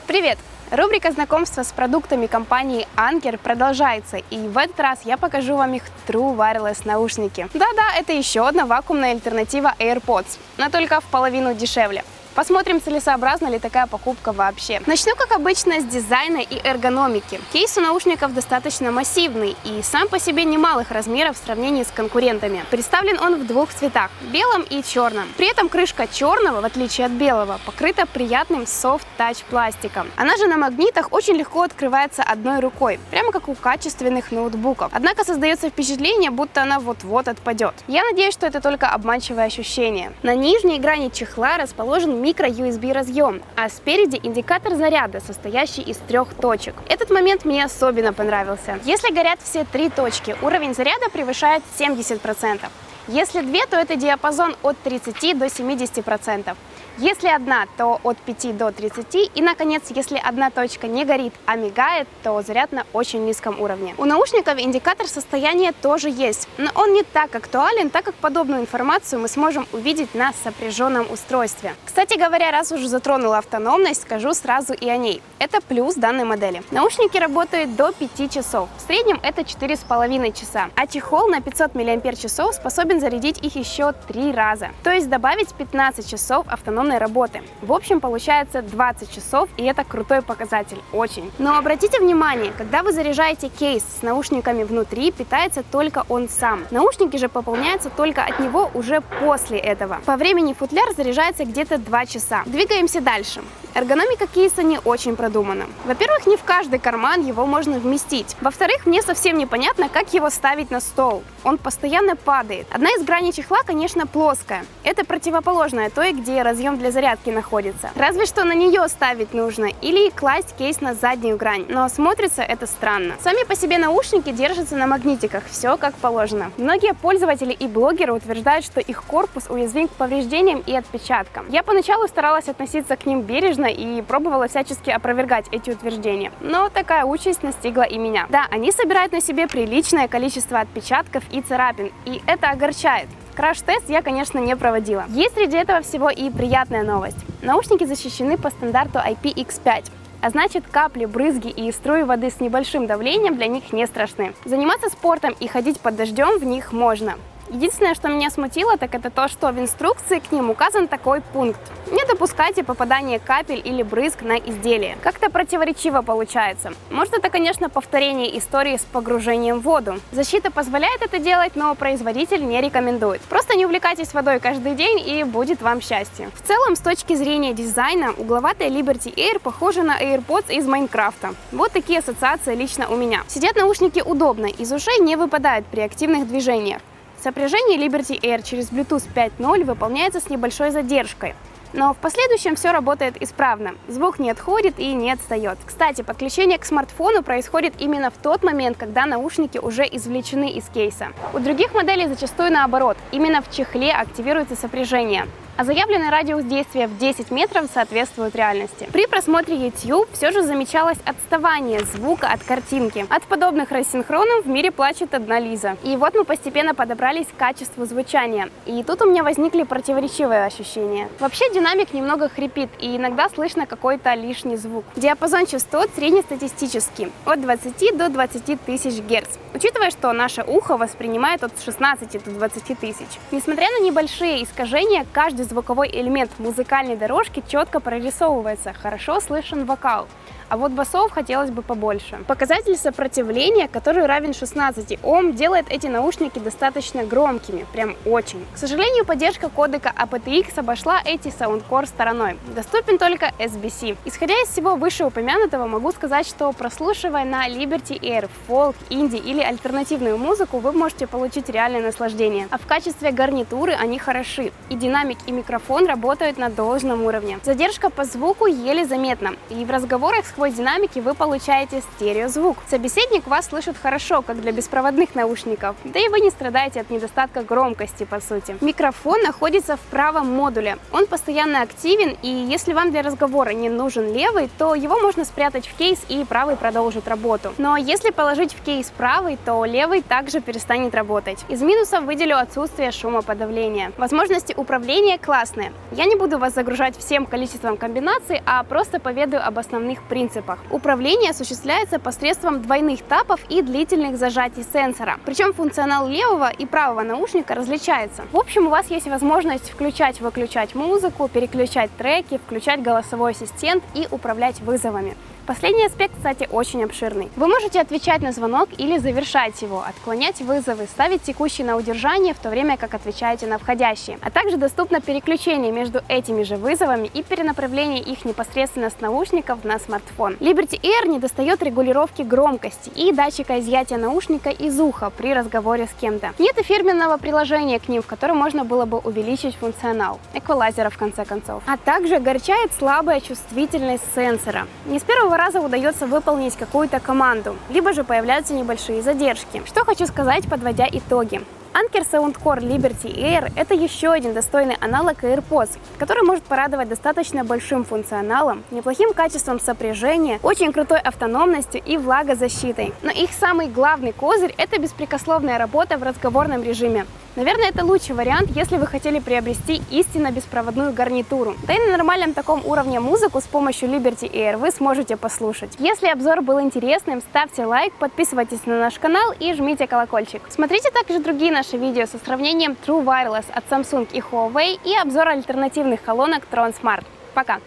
Привет! Рубрика знакомства с продуктами компании Anker продолжается, и в этот раз я покажу вам их True Wireless наушники. Да-да, это еще одна вакуумная альтернатива AirPods, но только в половину дешевле. Посмотрим, целесообразна ли такая покупка вообще. Начну, как обычно, с дизайна и эргономики. Кейс у наушников достаточно массивный и сам по себе немалых размеров в сравнении с конкурентами. Представлен он в двух цветах – белом и черном. При этом крышка черного, в отличие от белого, покрыта приятным soft-touch пластиком. Она же на магнитах очень легко открывается одной рукой, прямо как у качественных ноутбуков. Однако создается впечатление, будто она вот-вот отпадет. Я надеюсь, что это только обманчивое ощущение. На нижней грани чехла расположен микро-USB разъем, а спереди индикатор заряда, состоящий из 3 точек. Этот момент мне особенно понравился. Если горят все 3 точки, уровень заряда превышает 70%. Если 2, то это диапазон от 30 до 70%. Если одна, то от 5 до 30. И, наконец, если одна точка не горит, а мигает, то заряд на очень низком уровне. У наушников индикатор состояния тоже есть, но он не так актуален, так как подобную информацию мы сможем увидеть на сопряженном устройстве. Кстати говоря, раз уже затронула автономность, скажу сразу и о ней. Это плюс данной модели. Наушники работают до 5 часов. В среднем это 4,5 часа. А чехол на 500 мАч способен зарядить их еще 3 раза. То есть добавить 15 часов автономной работы. В общем, получается 20 часов, и это крутой показатель, очень. Но обратите внимание, когда вы заряжаете кейс с наушниками внутри, питается только он сам. Наушники же пополняются только от него уже после этого. По времени футляр заряжается где-то 2 часа. Двигаемся дальше. Эргономика кейса не очень продумана. Во-первых, не в каждый карман его можно вместить. Во-вторых, мне совсем непонятно, как его ставить на стол. Он постоянно падает. Одна из граней чехла, конечно, плоская. Это противоположная той, где разъем для зарядки находится. Разве что на нее ставить нужно или класть кейс на заднюю грань. Но смотрится это странно. Сами по себе наушники держатся на магнитиках. Все как положено. Многие пользователи и блогеры утверждают, что их корпус уязвим к повреждениям и отпечаткам. Я поначалу старалась относиться к ним бережно и пробовала всячески опровергать эти утверждения. Но такая участь настигла и меня. Да, они собирают на себе приличное количество отпечатков и царапин, и это огорчает. Краш-тест я, конечно, не проводила. Есть среди этого всего и приятная новость. Наушники защищены по стандарту IPX5. А значит, капли, брызги и струи воды с небольшим давлением для них не страшны. Заниматься спортом и ходить под дождем в них можно. Единственное, что меня смутило, так это то, что в инструкции к ним указан такой пункт. Не допускайте попадания капель или брызг на изделие. Как-то противоречиво получается. Может, это, конечно, повторение истории с погружением в воду. Защита позволяет это делать, но производитель не рекомендует. Просто не увлекайтесь водой каждый день, и будет вам счастье. В целом, с точки зрения дизайна, угловатая Liberty Air похожа на AirPods из Майнкрафта. Вот такие ассоциации лично у меня. Сидят наушники удобно, из ушей не выпадают при активных движениях. Сопряжение Liberty Air через Bluetooth 5.0 выполняется с небольшой задержкой. Но в последующем все работает исправно. Звук не отходит и не отстает. Кстати, подключение к смартфону происходит именно в тот момент, когда наушники уже извлечены из кейса. У других моделей зачастую наоборот. Именно в чехле активируется сопряжение. А заявленный радиус действия в 10 метров соответствует реальности. При просмотре YouTube все же замечалось отставание звука от картинки. От подобных рассинхронов в мире плачет одна Лиза. И вот мы постепенно подобрались к качеству звучания. И тут у меня возникли противоречивые ощущения. Вообще динамик немного хрипит, и иногда слышно какой-то лишний звук. Диапазон частот среднестатистический, от 20 до 20 тысяч Гц. Учитывая, что наше ухо воспринимает от 16 до 20 тысяч. Несмотря на небольшие искажения, каждый звуковой элемент музыкальной дорожки четко прорисовывается, хорошо слышен вокал. А вот басов хотелось бы побольше. Показатель сопротивления, который равен 16 Ом, делает эти наушники достаточно громкими, прям очень. К сожалению, поддержка кодека aptX обошла эти Soundcore стороной. Доступен только SBC. Исходя из всего вышеупомянутого, могу сказать, что прослушивая на Liberty Air фолк, инди или альтернативную музыку, вы можете получить реальное наслаждение. А в качестве гарнитуры они хороши. И динамик, и микрофон работают на должном уровне. Задержка по звуку еле заметна. И в разговорах с сквозь динамики вы получаете стереозвук. Собеседник вас слышит хорошо, как для беспроводных наушников, да и вы не страдаете от недостатка громкости, по сути. Микрофон находится в правом модуле. Он постоянно активен, и если вам для разговора не нужен левый, то его можно спрятать в кейс, и правый продолжит работу. Но если положить в кейс правый, то левый также перестанет работать. Из минусов выделю отсутствие шумоподавления. Возможности управления классные. Я не буду вас загружать всем количеством комбинаций, а просто поведаю об основных принципах. Управление осуществляется посредством двойных тапов и длительных зажатий сенсора. Причем функционал левого и правого наушника различается. В общем, у вас есть возможность включать-выключать музыку, переключать треки, включать голосовой ассистент и управлять вызовами. Последний аспект, кстати, очень обширный. Вы можете отвечать на звонок или завершать его, отклонять вызовы, ставить текущие на удержание, в то время как отвечаете на входящие. А также доступно переключение между этими же вызовами и перенаправление их непосредственно с наушников на смартфон. Liberty Air не достает регулировки громкости и датчика изъятия наушника из уха при разговоре с кем-то. Нет и фирменного приложения к ним, в котором можно было бы увеличить функционал. Эквалайзера, в конце концов. А также огорчает слабая чувствительность сенсора. Не с первого раза удается выполнить какую-то команду, либо же появляются небольшие задержки. Что хочу сказать, подводя итоги. Anker Soundcore Liberty Air – это еще один достойный аналог AirPods, который может порадовать достаточно большим функционалом, неплохим качеством сопряжения, очень крутой автономностью и влагозащитой. Но их самый главный козырь – это беспрекословная работа в разговорном режиме. Наверное, это лучший вариант, если вы хотели приобрести истинно беспроводную гарнитуру. Да и на нормальном таком уровне музыку с помощью Liberty Air вы сможете послушать. Если обзор был интересным, ставьте лайк, подписывайтесь на наш канал и жмите колокольчик. Смотрите также другие наши видео со сравнением True Wireless от Samsung и Huawei и обзор альтернативных колонок Tron Smart. Пока!